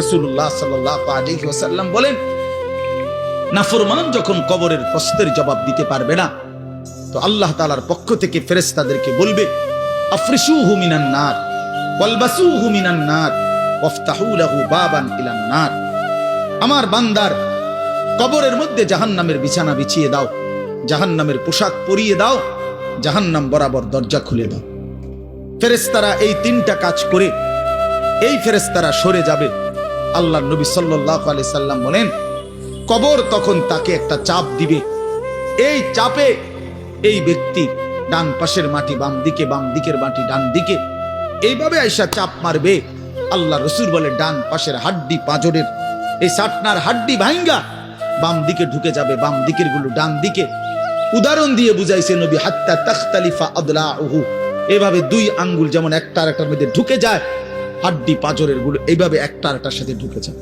রাসূলুল্লাহ সাল্লাল্লাহু আলাইহি ওয়াসাল্লাম বলেন, নাফরমান যখন কবরের প্রশ্নের জবাব দিতে পারবে না, তো আল্লাহ তাআলার পক্ষ থেকে ফেরেশতাদেরকে বলবে, আফরিশুহু মিনান নার ওয়ালবাসুহু মিনান নার ওয়াফতাহু লাহু বাবান ইলান নার। আমার বান্দার কবরের মধ্যে জাহান্নামের বিছানা বিছিয়ে দাও, জাহান্নামের পোশাক পরিয়ে দাও, জাহান্নাম বরাবর দরজা খুলে দাও। ফেরেশতারা এই তিনটা কাজ করে এই ফেরেশতারা সরে যাবে। আল্লাহর নবী সাল্লাল্লাহু আলাইহি সাল্লাম বলেন, কবর তখন তাকে একটা চাপ দিবে। এই চাপে এই ব্যক্তি ডান পাশের মাটি বাম দিকে, বাম দিকের মাটি ডান দিকে, এইভাবে আইসা চাপ মারবে। আল্লাহ রসুল বলে, ডান পাশের হাড্ডি পাঁজরের এই সাটনার হাড্ডি ভাঙ্গা বাম দিকে ঢুকে যাবে, বাম দিকের গুলো ডান দিকে। উদাহরণ দিয়ে বুঝাইছে নবী, হাত্তা তাখতালিফা আদলাউহু, এভাবে দুই আঙ্গুল যেমন একটা আরেকটার মধ্যে ঢুকে যায়, হাড্ডি পাঁজরের গুলো এইভাবে একটা আরেকটার সাথে ঢুকে যায়।